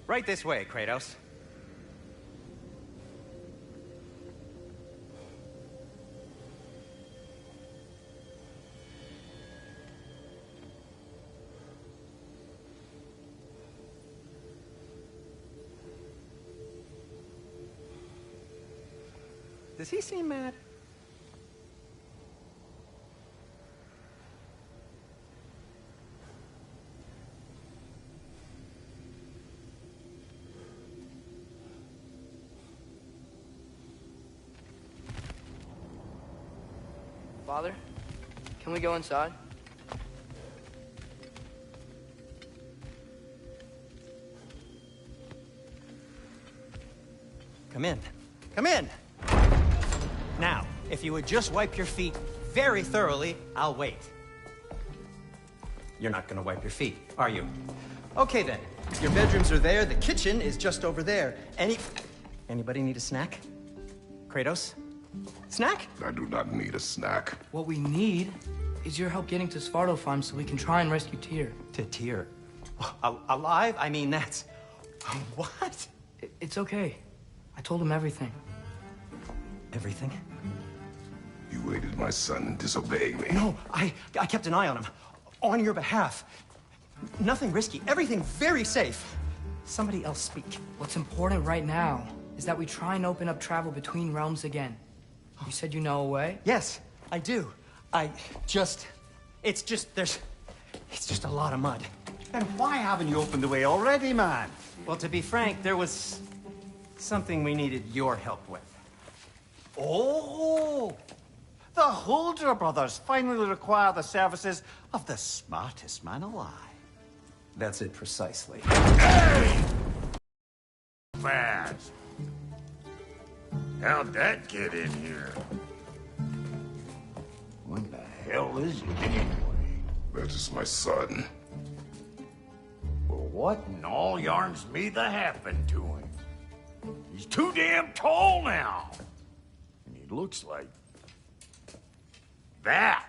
Right this way, Kratos. Does he seem mad? Father, can we go inside? Come in. Come in! Now, if you would just wipe your feet very thoroughly, I'll wait. You're not gonna wipe your feet, are you? Okay then. Your bedrooms are there, the kitchen is just over there. Anybody need a snack? Kratos? Snack? I do not need a snack. What we need is your help getting to Svartalfheim so we can try and rescue Tyr. To Tyr? Alive? I mean, that's... What? It's okay. I told him everything. Everything? You aided my son in disobeying me. No, I kept an eye on him. On your behalf. Nothing risky. Everything very safe. Somebody else speak. What's important right now is that we try and open up travel between realms again. You said you know a way? Yes, I do. It's just a lot of mud. And why haven't you opened the way already, man? Well, to be frank, there was something we needed your help with. Oh! The Holder brothers finally require the services of the smartest man alive. That's it precisely. Hey! Fast. How'd that get in here? What the hell is it anyway? That is my son. Well, what in all yarns me that happened to him? He's too damn tall now. And he looks like... that.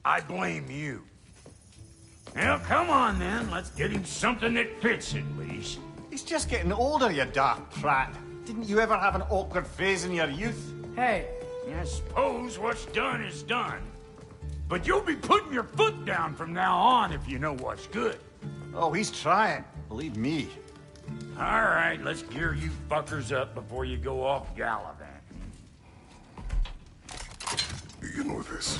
I blame you. Now, come on then. Let's get him something that fits at least. He's just getting older, you dark prat. Didn't you ever have an awkward phase in your youth? Hey. I suppose what's done is done. But you'll be putting your foot down from now on if you know what's good. Oh, he's trying. Believe me. All right, let's gear you fuckers up before you go off gallivanting. Begin with this.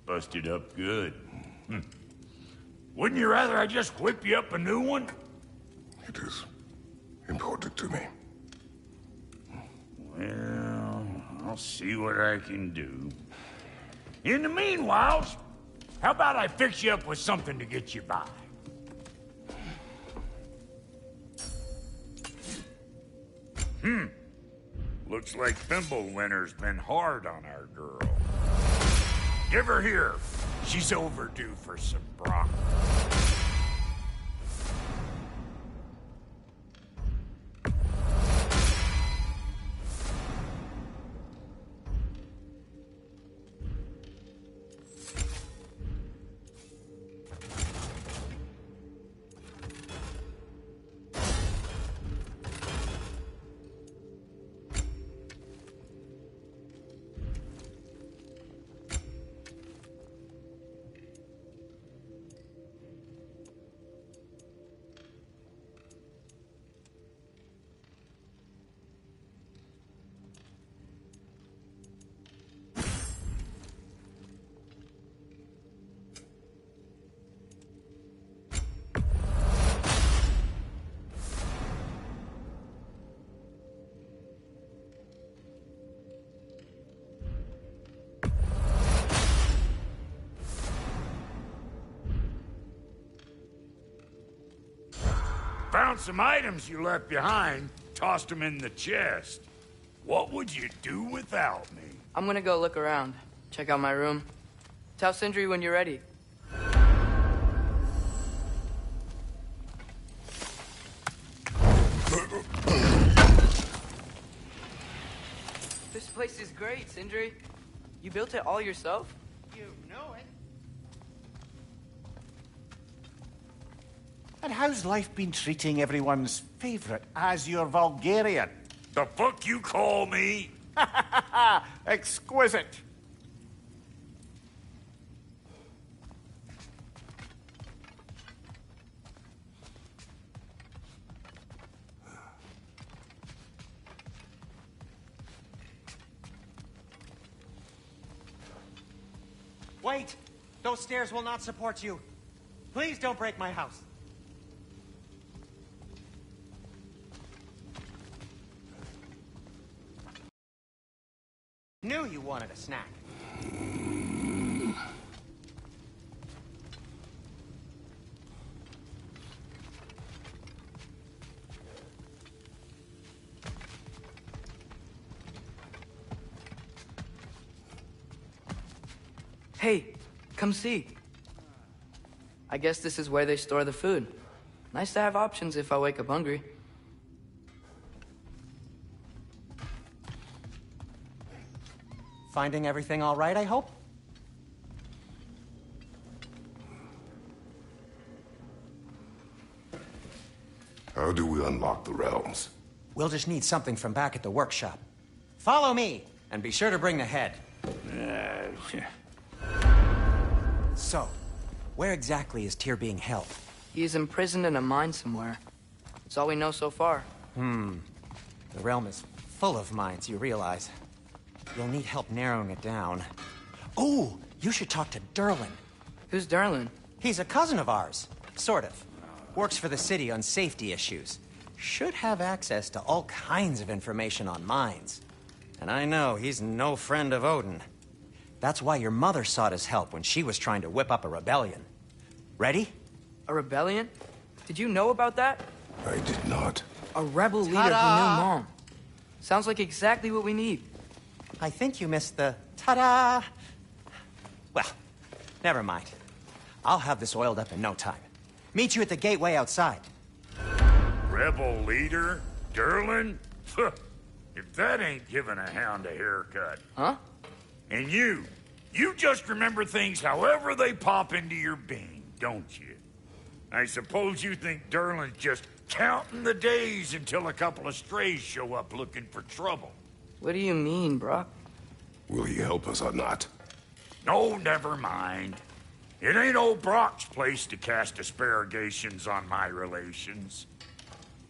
Busted up good. Wouldn't you rather I just whip you up a new one? It is important to me. Well, I'll see what I can do. In the meanwhile, how about I fix you up with something to get you by? Looks like Thimblewinter's been hard on our girl. Give her here. She's overdue for some broccoli. Found some items you left behind, tossed them in the chest. What would you do without me? I'm gonna go look around. Check out my room. Tell Sindri when you're ready. This place is great, Sindri. You built it all yourself? You know it. And how's life been treating everyone's favorite Azure Vulgarian? The fuck you call me? Exquisite. Wait! Those stairs will not support you. Please don't break my house. Knew you wanted a snack. Hey, come see. I guess this is where they store the food. Nice to have options if I wake up hungry. Finding everything all right, I hope? How do we unlock the realms? We'll just need something from back at the workshop. Follow me, and be sure to bring the head. So, where exactly is Tyr being held? He is imprisoned in a mine somewhere. That's all we know so far. The realm is full of mines, you realize. You'll need help narrowing it down. Oh, you should talk to Derlin. Who's Derlin? He's a cousin of ours, sort of. Works for the city on safety issues. Should have access to all kinds of information on mines. And I know he's no friend of Odin. That's why your mother sought his help when she was trying to whip up a rebellion. Ready? A rebellion? Did you know about that? I did not. A rebel leader who knew Ta-da! Mom. Sounds like exactly what we need. I think you missed the ta-da. Well, never mind. I'll have this oiled up in no time. Meet you at the gateway outside. Rebel leader? Derlin? If that ain't giving a hound a haircut. Huh? And you just remember things however they pop into your being, don't you? I suppose you think Derlin's just counting the days until a couple of strays show up looking for trouble. What do you mean, Brock? Will he help us or not? No, never mind. It ain't old Brock's place to cast asparagations on my relations.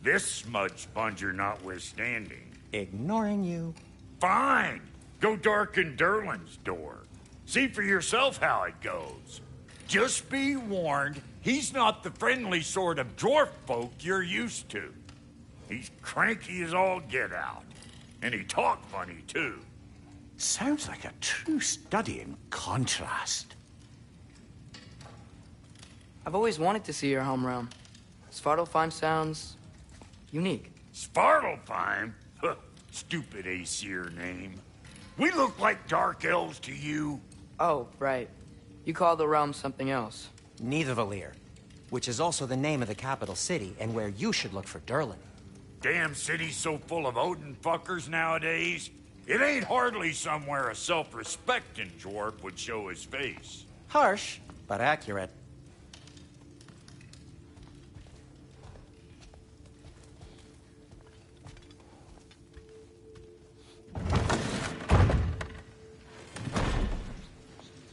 This smudge sponger notwithstanding. Ignoring you. Fine. Go darken Derlin's door. See for yourself how it goes. Just be warned, he's not the friendly sort of dwarf folk you're used to. He's cranky as all get out. And he talk funny, too. Sounds like a true study in contrast. I've always wanted to see your home realm. Svartalfheim sounds unique. Svartalfheim? Huh, stupid Aesir name. We look like dark elves to you. Oh, right. You call the realm something else. Nidavellir, which is also the name of the capital city and where you should look for Derlin. Damn city's so full of Odin fuckers nowadays. It ain't hardly somewhere a self-respecting dwarf would show his face. Harsh, but accurate.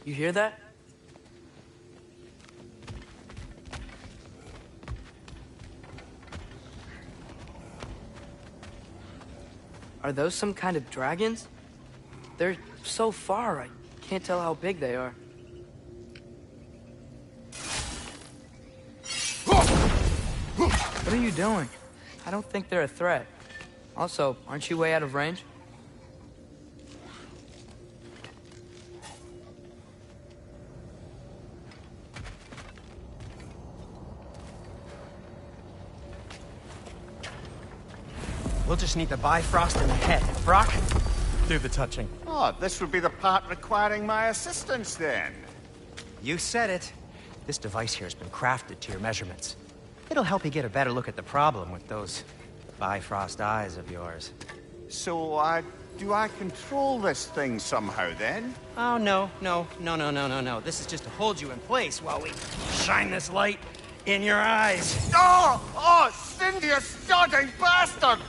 You hear that? Are those some kind of dragons? They're so far, I can't tell how big they are. What are you doing? I don't think they're a threat. Also, aren't you way out of range? We'll just need the Bifrost in the head. Brock, do the touching. Oh, this would be the part requiring my assistance then. You said it. This device here has been crafted to your measurements. It'll help you get a better look at the problem with those Bifrost eyes of yours. So, do I control this thing somehow then? Oh, no. This is just to hold you in place while we shine this light In your eyes. Oh! Oh, Cindy, you starting bastard!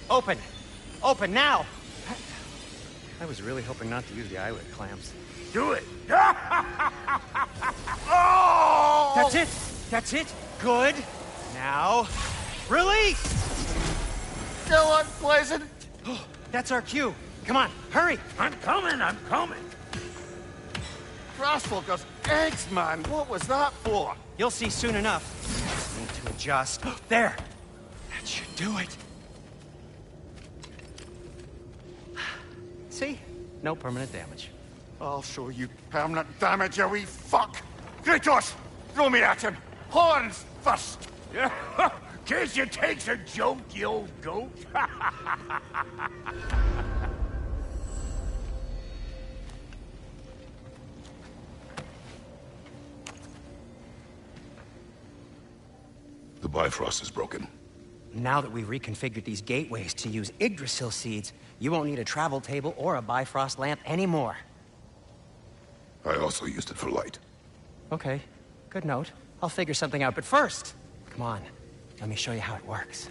Open! Open now! I was really hoping not to use the eyelid clamps. Do it. Oh! That's it! That's it! Good! Now, release! Still unpleasant. That's our cue. Come on, hurry! I'm coming, I'm coming. Crosswalkers, eggs, man. What was that for? You'll see soon enough. Need to adjust. There! That should do it. See? No permanent damage. I'll show you permanent damage, you wee fuck. Kratos, throw me at him. Horns first. Guess you takes a joke, you old goat. The Bifrost is broken. Now that we've reconfigured these gateways to use Yggdrasil seeds, you won't need a travel table or a Bifrost lamp anymore. I also used it for light. Okay, good note. I'll figure something out, but first, come on, let me show you how it works.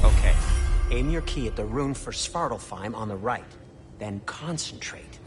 Okay, aim your key at the rune for Svartalfheim on the right, then concentrate.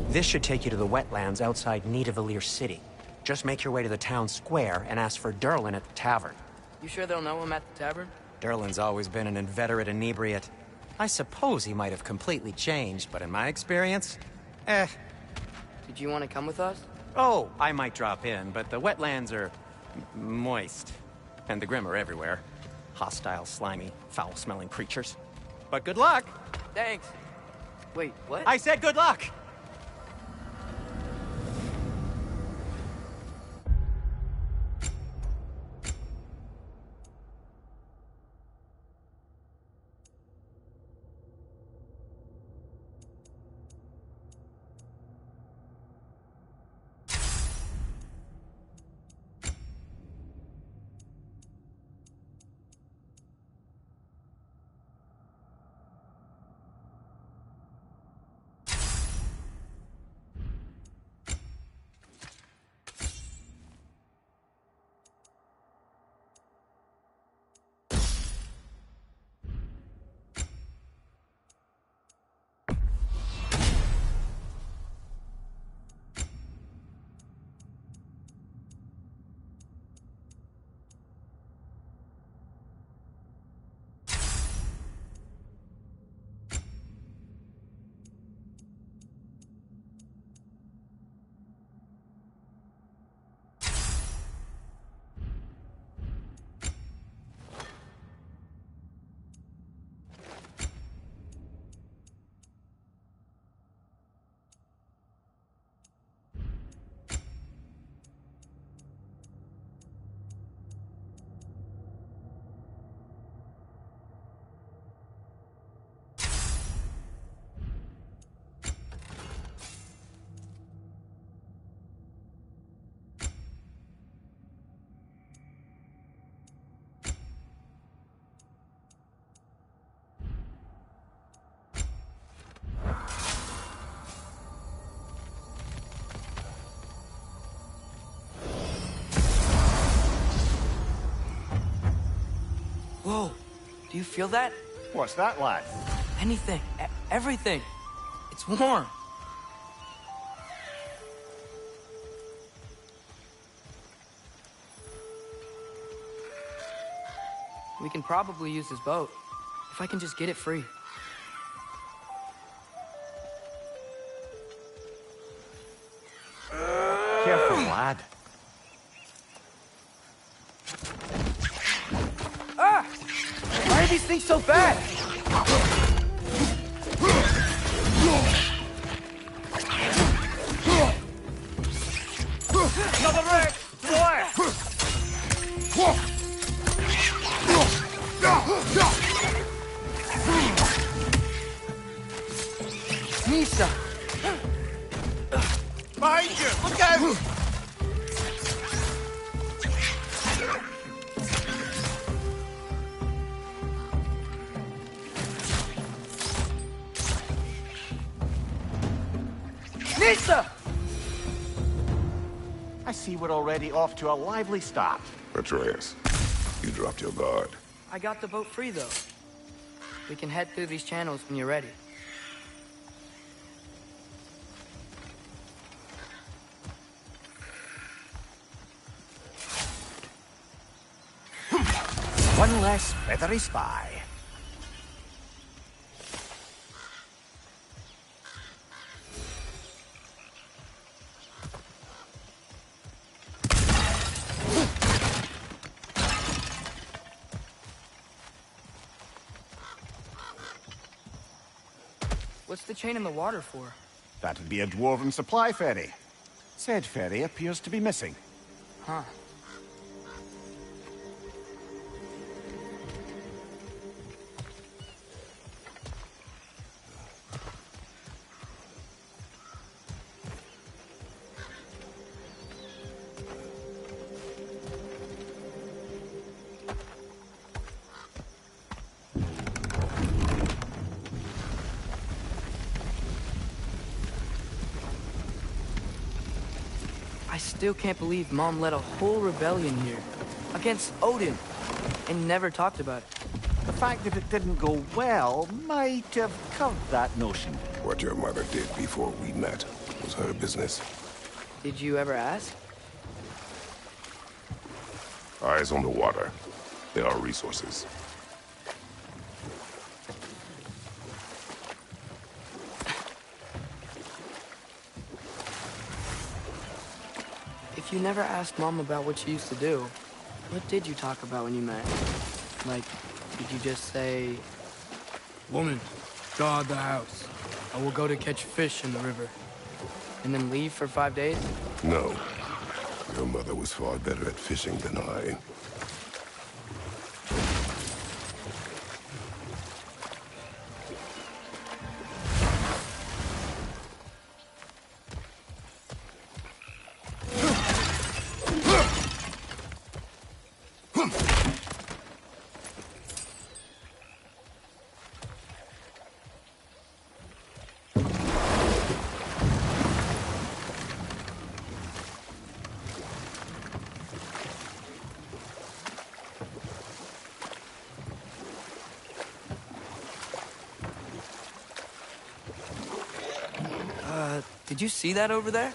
This should take you to the wetlands outside Nidavellir City. Just make your way to the town square and ask for Durlin at the tavern. You sure they'll know him at the tavern? Durlin's always been an inveterate inebriate. I suppose he might have completely changed, but in my experience, Did you want to come with us? Oh, I might drop in, but the wetlands are moist. And the Grim are everywhere. Hostile, slimy, foul-smelling creatures. But good luck! Thanks. Wait, what? I said good luck! Whoa, do you feel that? What's that, lad? Anything, everything. It's warm. We can probably use this boat, if I can just get it free. Careful, lad. Ah! Why are these things so bad? Nisa! Behind you! Look out! Nisa! I see we're already off to a lively start. Atreus, you dropped your guard. I got the boat free, though. We can head through these channels when you're ready. One less feathery spy. What's the chain in the water for? That'd be a dwarven supply ferry. Said ferry appears to be missing. Huh. I still can't believe Mom led a whole rebellion here. Against Odin. And never talked about it. The fact that it didn't go well might have curved that notion. What your mother did before we met was her business. Did you ever ask? Eyes on the water. There are resources. If you never asked Mom about what she used to do, what did you talk about when you met? Like, did you just say, "Woman, guard the house. I will go to catch fish in the river," and then leave for 5 days? No. Your mother was far better at fishing than I. Did you see that over there?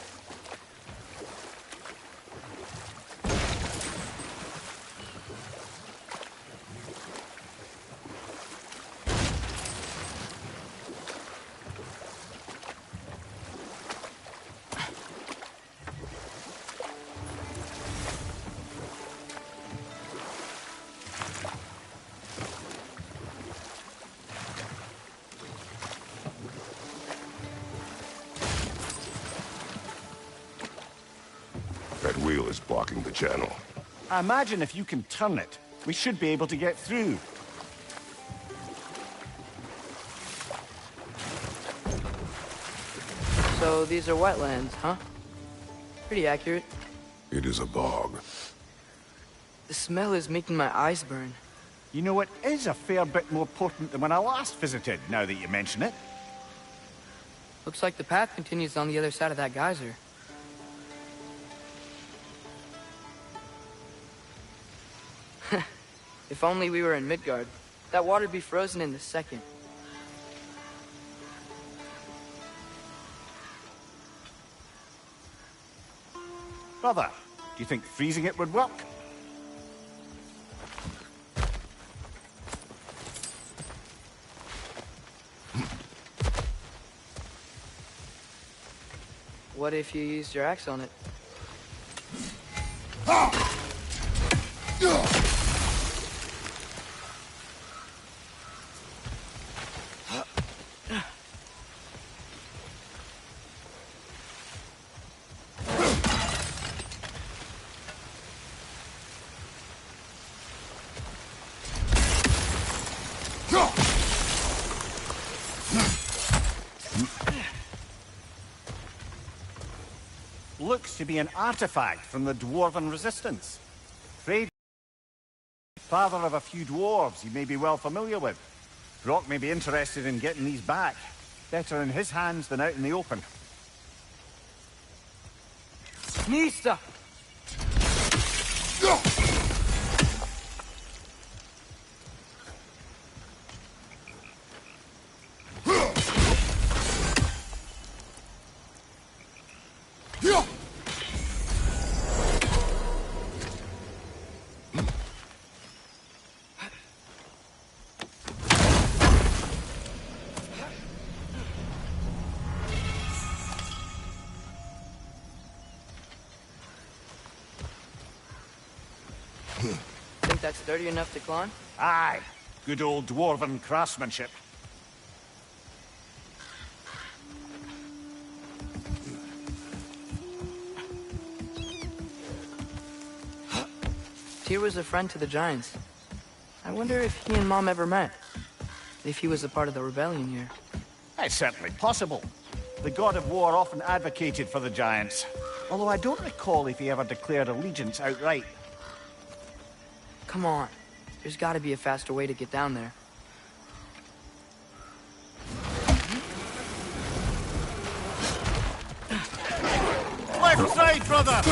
That wheel is blocking the channel. I imagine if you can turn it, we should be able to get through. So these are wetlands, huh? Pretty accurate. It is a bog. The smell is making my eyes burn. You know, it is a fair bit more potent than when I last visited, now that you mention it. Looks like the path continues on the other side of that geyser. If only we were in Midgard. That water'd be frozen in a second. Brother, do you think freezing it would work? What if you used your axe on it? looks to be an artifact from the Dwarven Resistance. Frey, father of a few dwarves you may be well familiar with. Brock may be interested in getting these back. Better in his hands than out in the open. Nista! Think that's sturdy enough to climb? Aye. Good old Dwarven craftsmanship. Tyr was a friend to the Giants. I wonder if he and Mom ever met. If he was a part of the rebellion here. It's certainly possible. The god of war often advocated for the Giants. Although I don't recall if he ever declared allegiance outright. Come on. There's gotta be a faster way to get down there. Left side, brother!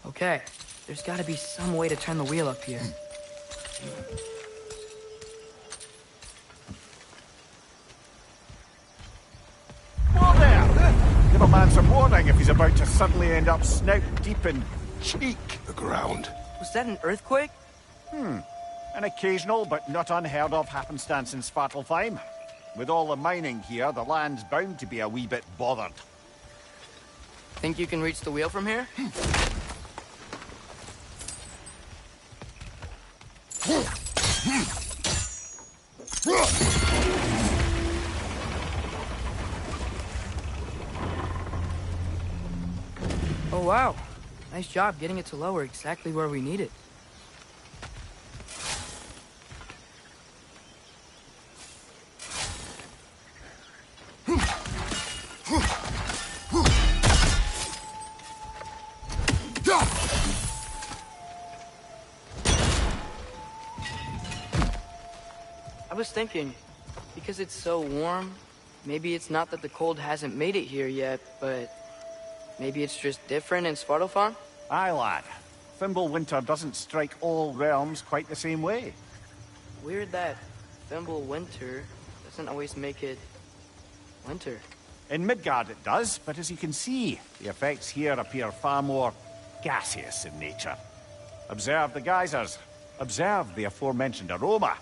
Okay, there's gotta be some way to turn the wheel up here. Whoa there! Give a man some warning if he's about to suddenly end up snout deep in cheek. The ground. Was that an earthquake? An occasional but not unheard of happenstance in Svartalfheim. With all the mining here, the land's bound to be a wee bit bothered. Think you can reach the wheel from here? Oh wow, nice job getting it to lower exactly where we need it. I was thinking, because it's so warm, maybe it's not that the cold hasn't made it here yet, but maybe it's just different in Svartalfheim? Aye, lad. Fimbulwinter doesn't strike all realms quite the same way. Weird that Fimbulwinter doesn't always make it winter. In Midgard it does, but as you can see, the effects here appear far more gaseous in nature. Observe the geysers. Observe the aforementioned aroma.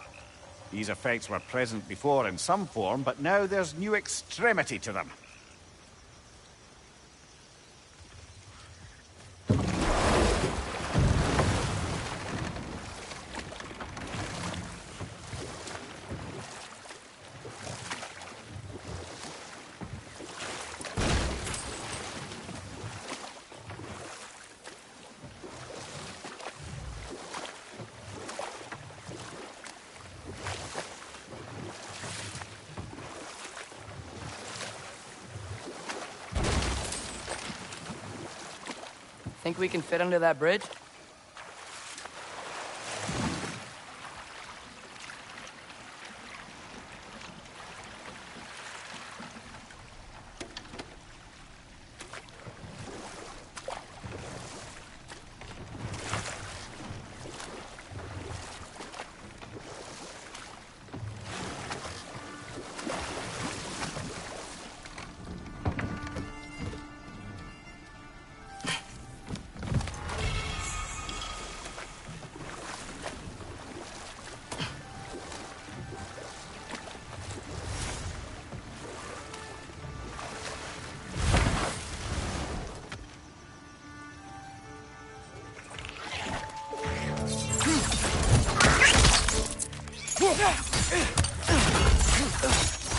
These effects were present before in some form, but now there's new extremity to them. Think we can fit under that bridge?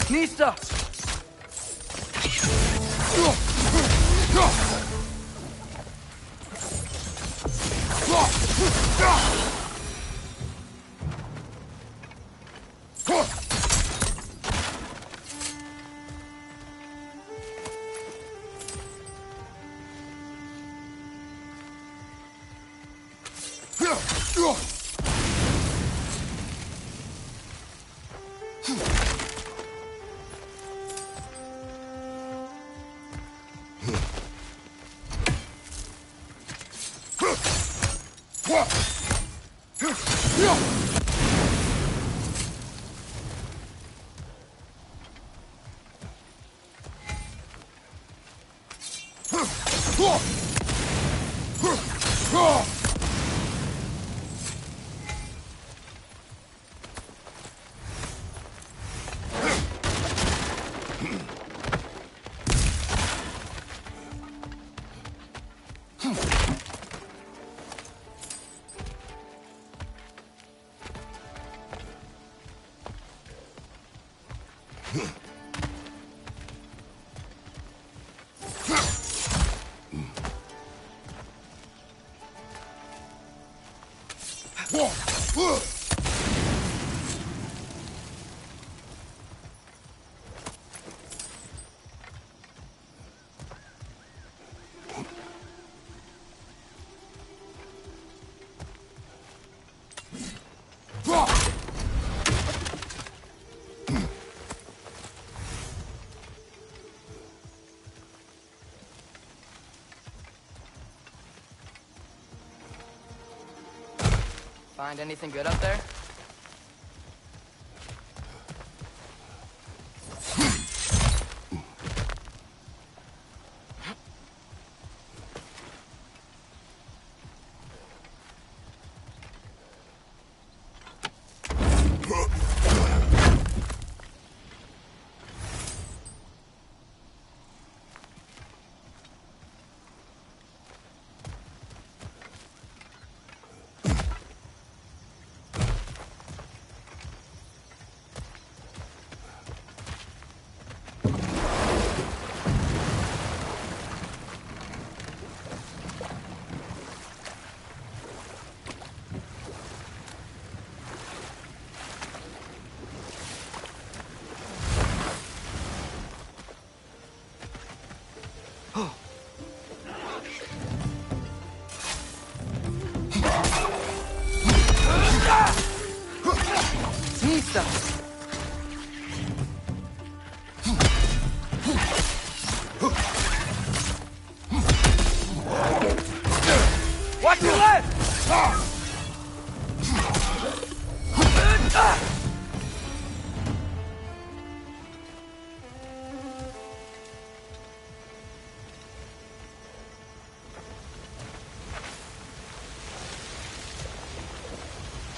Nista! Find anything good up there? Nista! Watch your left!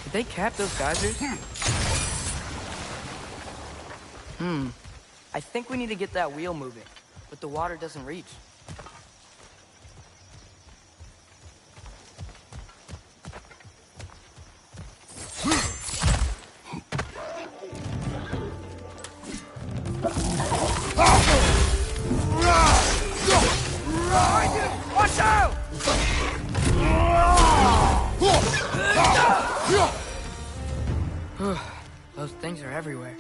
Did they cap those geysers? I think we need to get that wheel moving, but the water doesn't reach. Watch out! Those things are everywhere.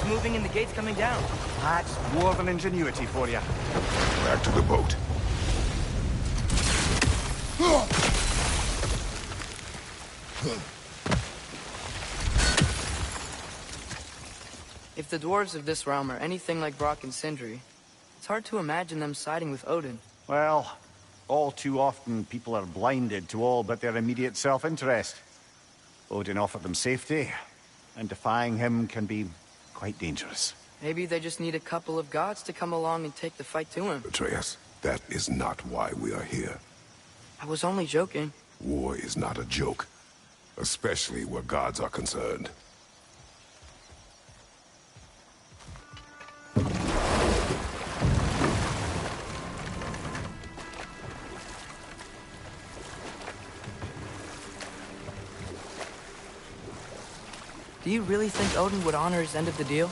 It's moving and the gate's coming down. That's more than ingenuity for you. Back to the boat. If the dwarves of this realm are anything like Brock and Sindri, it's hard to imagine them siding with Odin. Well, all too often people are blinded to all but their immediate self-interest. Odin offered them safety, and defying him can be quite dangerous. Maybe they just need a couple of gods to come along and take the fight to him. Atreus, that is not why we are here. I was only joking. War is not a joke, especially where gods are concerned. Do you really think Odin would honor his end of the deal?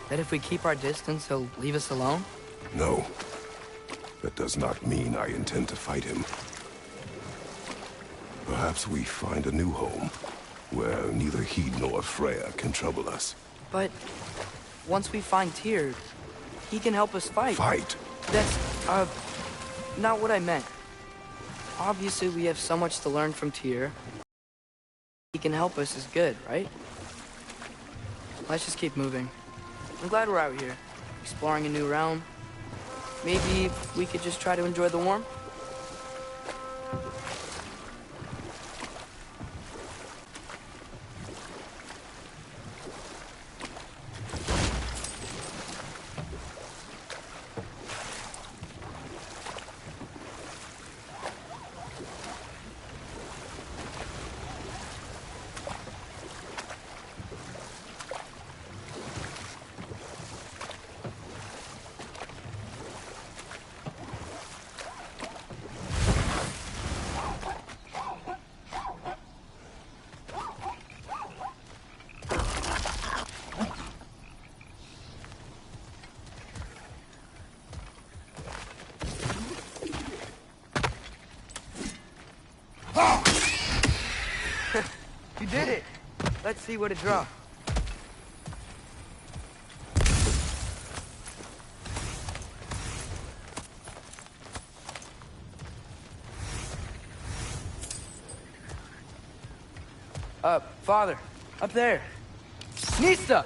That if we keep our distance, he'll leave us alone? No. That does not mean I intend to fight him. Perhaps we find a new home, where neither he nor Freya can trouble us. But once we find Tyr, he can help us fight. Fight? That's, not what I meant. Obviously, we have so much to learn from Tyr. He can help us is good, right? Let's just keep moving. I'm glad we're out here, exploring a new realm. Maybe we could just try to enjoy the warmth? You did it! Let's see what it draws. Father, up there. Nista!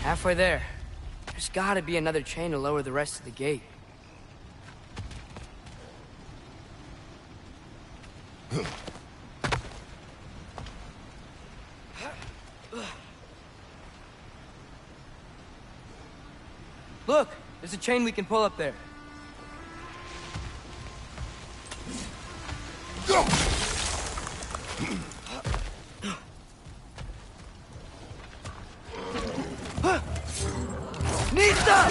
Halfway there. There's gotta be another chain to lower the rest of the gate. Look! There's a chain we can pull up there. Go! Nista!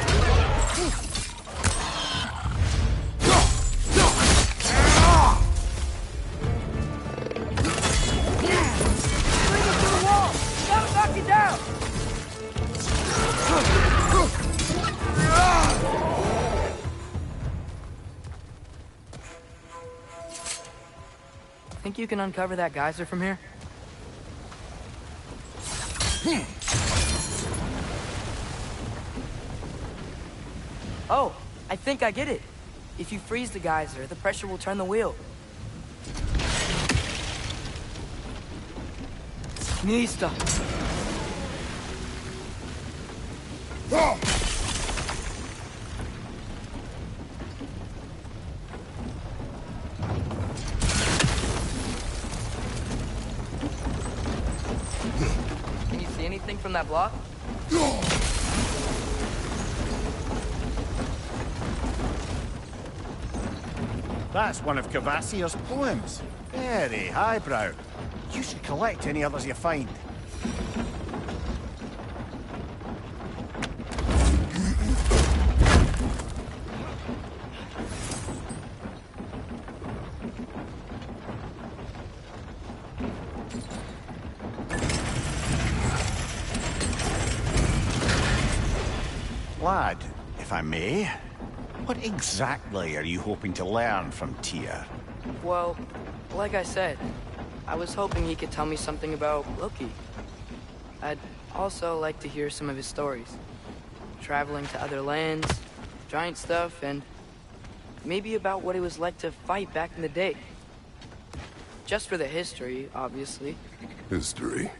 Think you can uncover that geyser from here? Oh, I think I get it. If you freeze the geyser, the pressure will turn the wheel. Nista. Can you see anything from that block? That's one of Cavassia's poems. Very highbrow. You should collect any others you find. Lad, if I may, what exactly are you hoping to learn from Tyr? Well, like I said, I was hoping he could tell me something about Loki. I'd also like to hear some of his stories. Traveling to other lands, giant stuff, and maybe about what it was like to fight back in the day. Just for the history, obviously. History.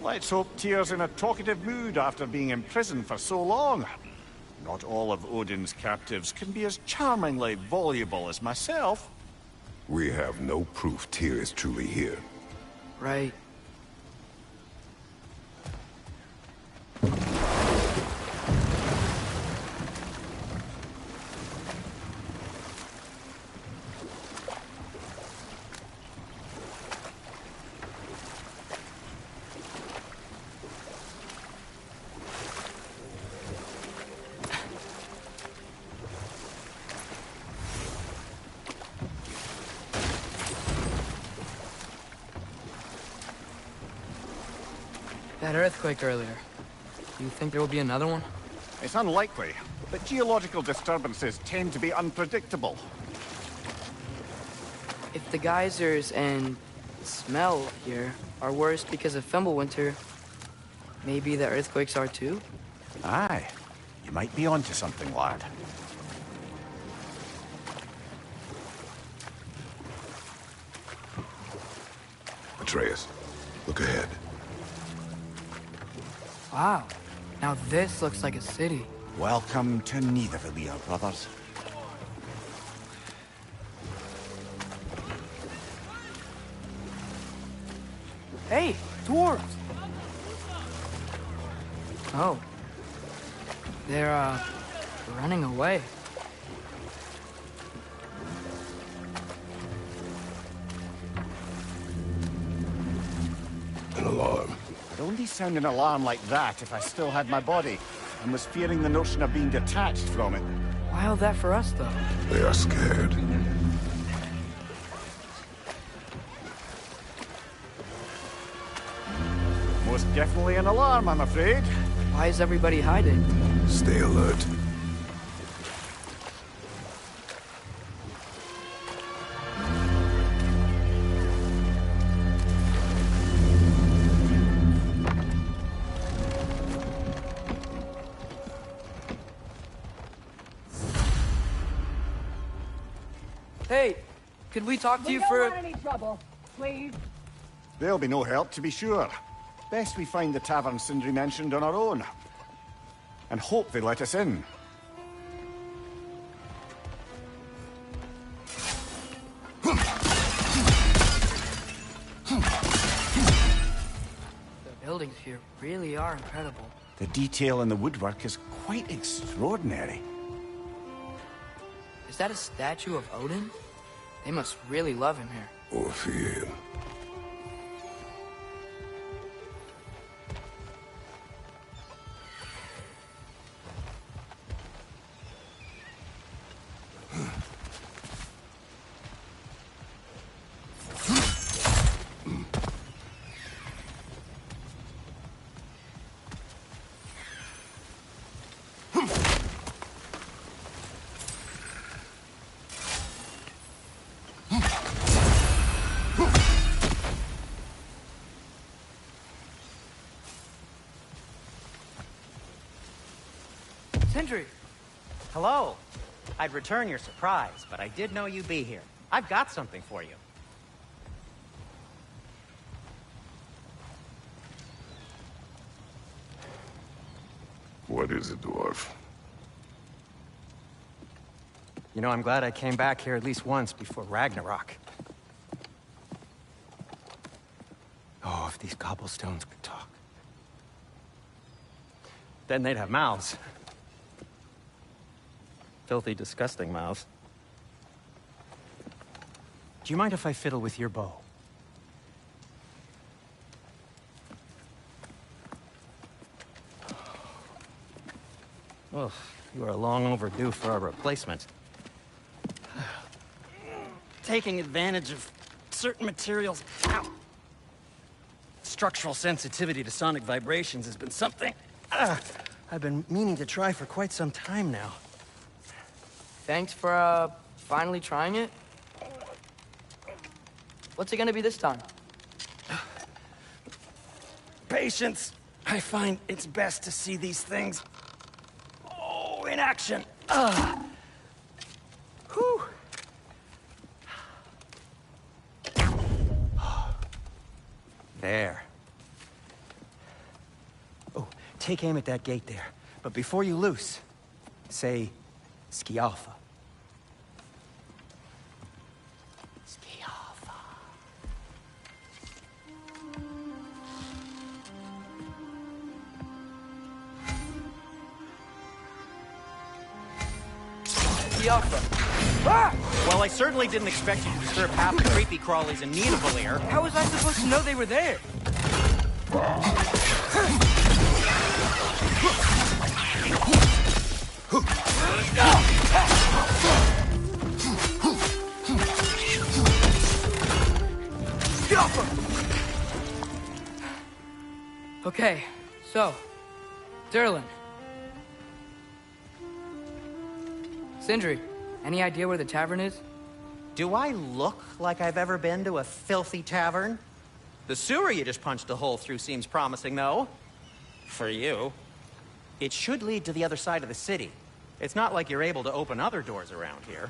Let's hope Tyr's in a talkative mood after being in prison for so long. Not all of Odin's captives can be as charmingly voluble as myself. We have no proof Tyr is truly here. Right. That earthquake earlier. Do you think there will be another one? It's unlikely, but geological disturbances tend to be unpredictable. If the geysers and smell here are worse because of Fimbulwinter, maybe the earthquakes are too? Aye, you might be onto something, lad. Atreus, look ahead. Wow. Now this looks like a city. Welcome to Nidavellir, brothers. Hey, dwarves! Oh. They're, running away. An alarm. I'd only sound an alarm like that if I still had my body, and was fearing the notion of being detached from it. Wild that for us, though. They are scared. Most definitely an alarm, I'm afraid. Why is everybody hiding? Stay alert. Hey, could we talk to you don't for want any trouble, please. There'll be no help, to be sure. Best we find the tavern Sindri mentioned on our own. And hope they let us in. The buildings here really are incredible. The detail in the woodwork is quite extraordinary. Is that a statue of Odin? They must really love him here. Or fear him. Sindri! Hello. I'd return your surprise, but I did know you'd be here. I've got something for you. What is it, dwarf? You know, I'm glad I came back here at least once before Ragnarok. Oh, if these cobblestones could talk. Then they'd have mouths. Filthy, disgusting mouths. Do you mind if I fiddle with your bow? Well, you are long overdue for a replacement. Taking advantage of certain materials. Ow. Structural sensitivity to sonic vibrations has been something I've been meaning to try for quite some time now. Thanks for, finally trying it. What's it gonna be this time? Patience. I find it's best to see these things, in action. Whew. There. Oh, take aim at that gate there. But before you loose, say, Scialfa. Scialfa. Well, I certainly didn't expect you to disturb half the creepy crawlies in Nidavellir. How was I supposed to know they were there? Okay, so, Durlin. Sindri, any idea where the tavern is? Do I look like I've ever been to a filthy tavern? The sewer you just punched a hole through seems promising, though. For you. It should lead to the other side of the city. It's not like you're able to open other doors around here.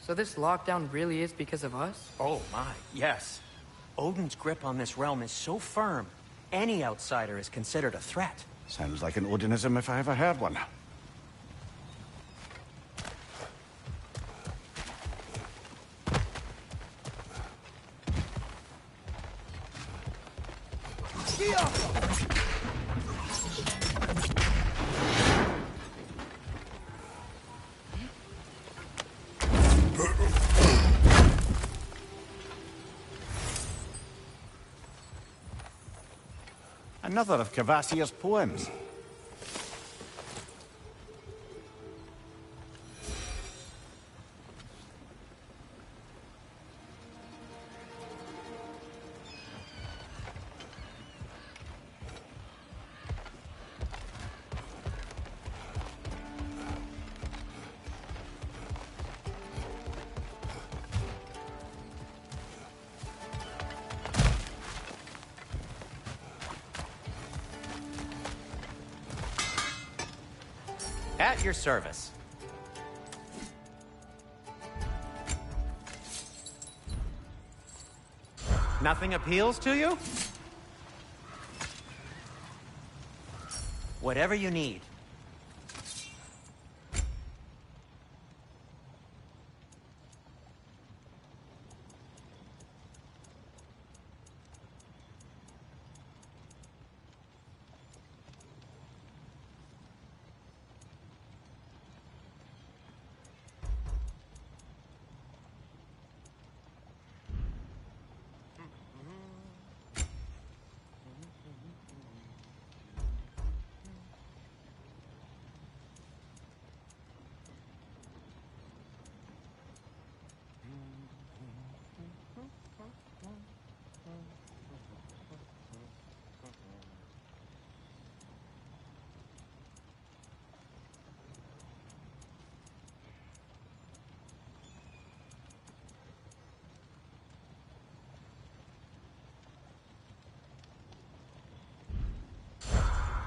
So this lockdown really is because of us? Oh my, yes. Odin's grip on this realm is so firm, any outsider is considered a threat. Sounds like an Odinism if I ever heard one. Another of Kvasir's poems. At your service. Nothing appeals to you? Whatever you need.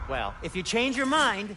Well, if you change your mind...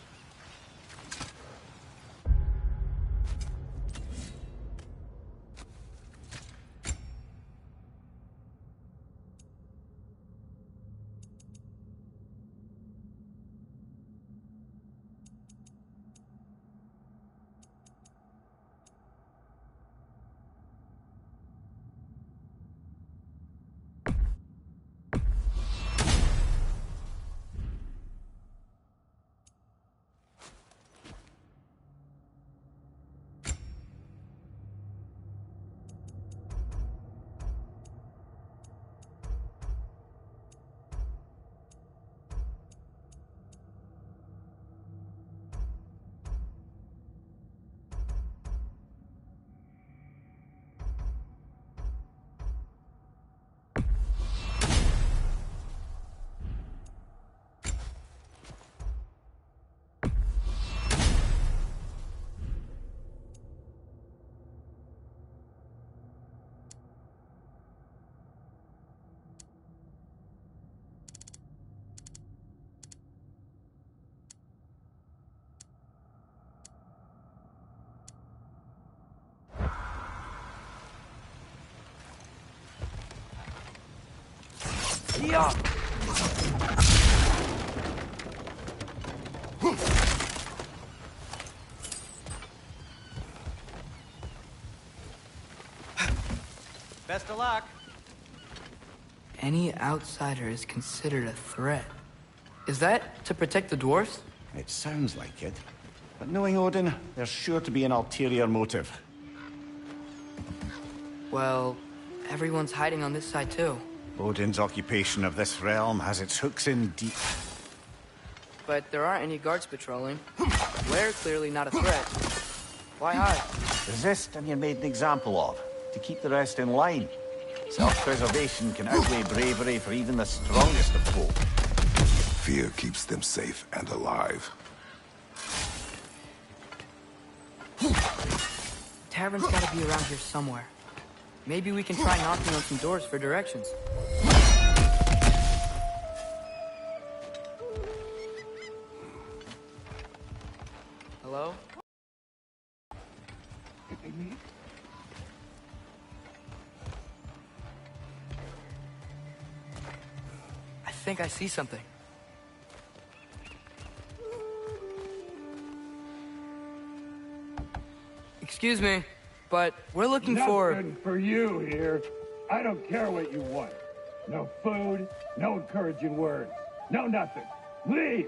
Yeah. Best of luck. Any outsider is considered a threat. Is that to protect the dwarfs? It sounds like it. But knowing Odin, there's sure to be an ulterior motive. Well, everyone's hiding on this side too. Odin's occupation of this realm has its hooks in deep. But there aren't any guards patrolling. We're clearly not a threat. Why hide? Resist and you're made an example of, to keep the rest in line. Self-preservation can outweigh bravery for even the strongest of folk. Fear keeps them safe and alive. Tavern's gotta be around here somewhere. Maybe we can try knocking on some doors for directions. Hello? I think I see something. Excuse me, but we're looking for... Nothing for you here. I don't care what you want. No food, no encouraging words, no nothing. Leave!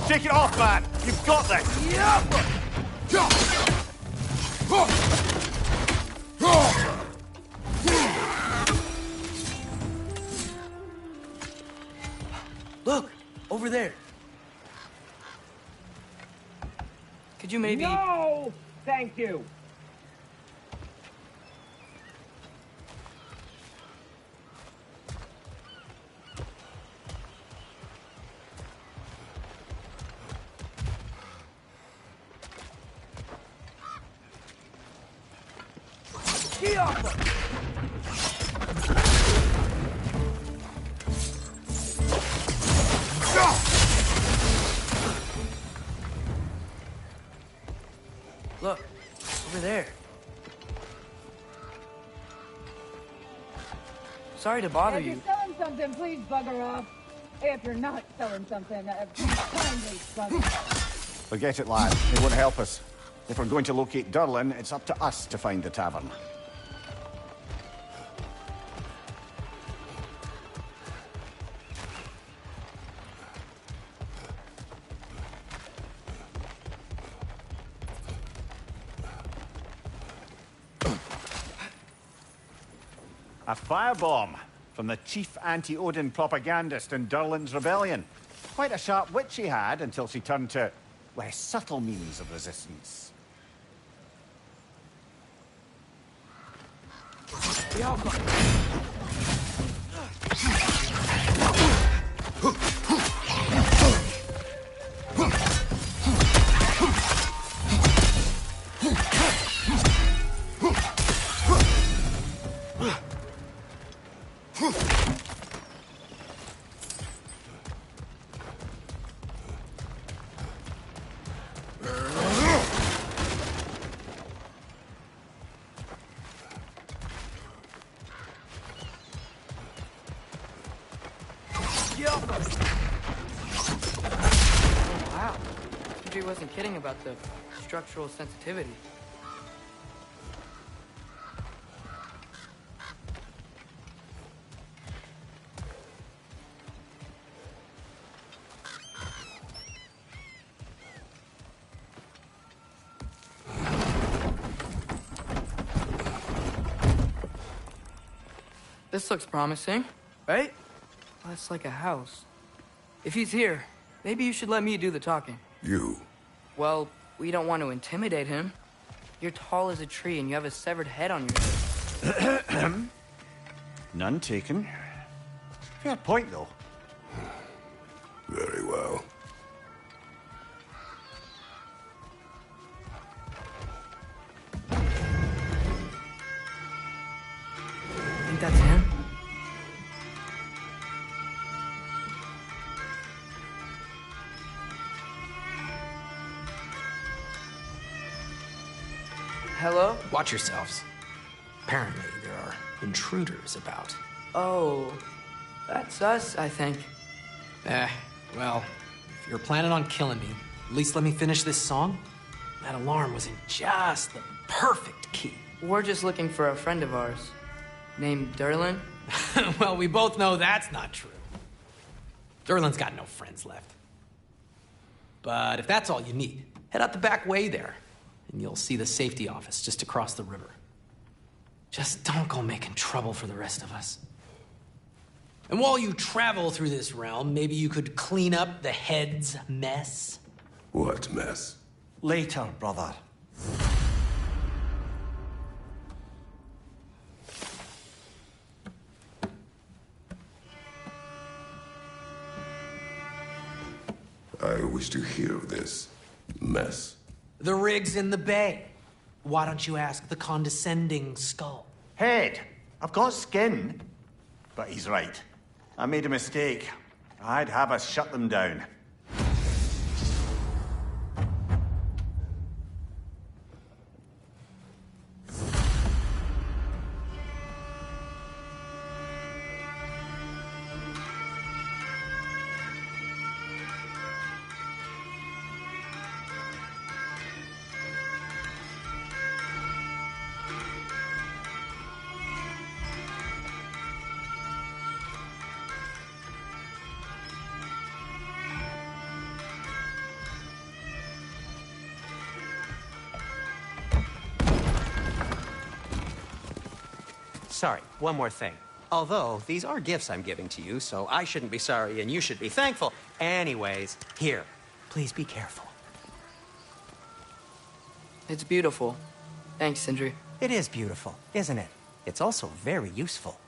Take it off, man! You've got this! Look! Over there! Could you maybe... No! Thank you! Look, over there. Sorry to bother If you're you. selling something, please bugger off. If you're not selling something, please kindly bugger off. Forget it, lad. It won't help us. If we're going to locate Durlin, it's up to us to find the tavern. A firebomb from the chief anti-Odin propagandist in Durlin's rebellion. Quite a sharp wit she had until she turned to less subtle means of resistance. Wow. He wasn't kidding about the structural sensitivity. This looks promising, right? Well, that's like a house. If he's here, maybe you should let me do the talking. You. Well, we don't want to intimidate him. You're tall as a tree and you have a severed head on your head. None taken. Fair point, though. think that's him? Hello? Watch yourselves. Apparently, there are intruders about. Oh, that's us, I think. Well, if you're planning on killing me, at least let me finish this song. That alarm was in just the perfect key. We're just looking for a friend of ours, named Derlin. Well, we both know that's not true. Derlin's got no friends left. But if that's all you need, head out the back way there, and you'll see the safety office just across the river. Just don't go making trouble for the rest of us. And while you travel through this realm, maybe you could clean up the head's mess? What mess? Later, brother. I wish to hear of this mess. The rig's in the bay. Why don't you ask the condescending skull? Head, I've got skin. But he's right. I made a mistake. I'd have us shut them down. Sorry, one more thing. Although, these are gifts I'm giving to you, so I shouldn't be sorry and you should be thankful. Anyways, here, please be careful. It's beautiful. Thanks, Sindri. It is beautiful, isn't it? It's also very useful.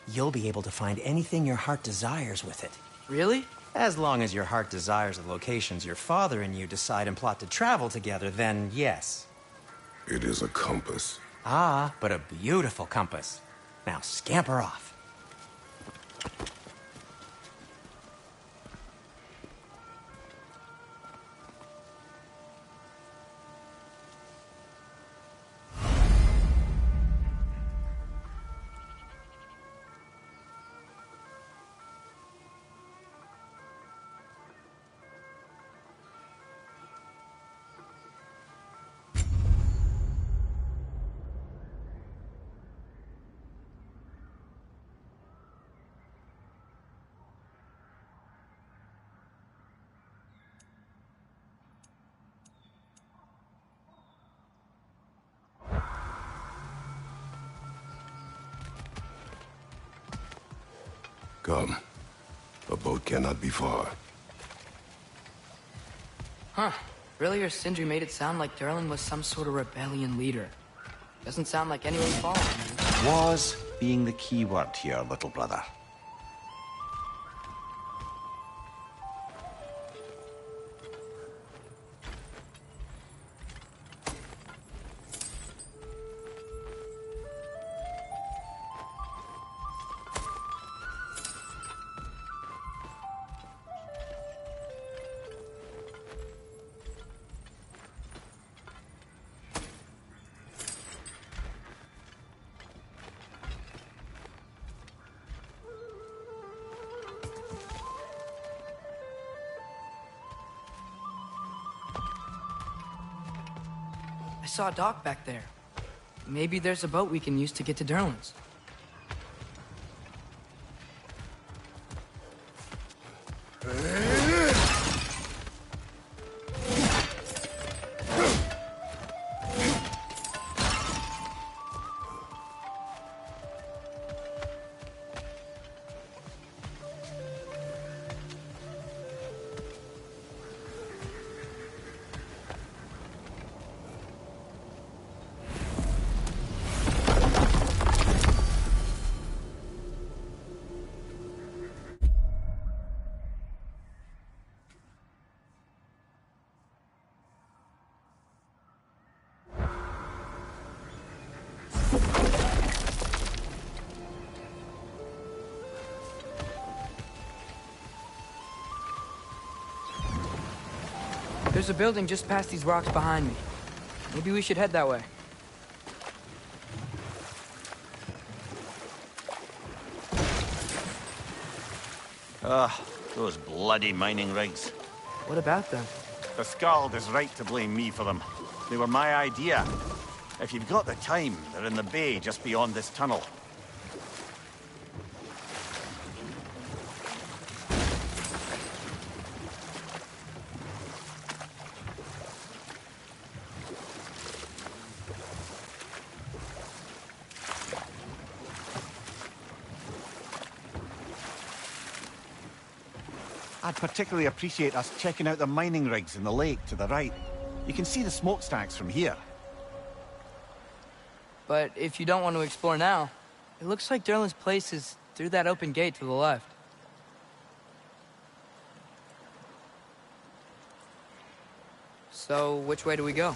You'll be able to find anything your heart desires with it. Really? As long as your heart desires the locations your father and you decide and plot to travel together, then yes. It is a compass. Ah, but a beautiful compass. Now scamper off. Come. A boat cannot be far. Huh. Earlier, Sindri made it sound like Derlin was some sort of rebellion leader. Doesn't sound like anyone following him. Was being the key word here, little brother. I saw a dock back there. Maybe there's a boat we can use to get to Derlin's. There's a building just past these rocks behind me. Maybe we should head that way. Those bloody mining rigs. What about them? The Skald is right to blame me for them. They were my idea. If you've got the time, they're in the bay just beyond this tunnel. I'd particularly appreciate us checking out the mining rigs in the lake to the right. You can see the smokestacks from here. But if you don't want to explore now, it looks like Derlin's place is through that open gate to the left. So, which way do we go?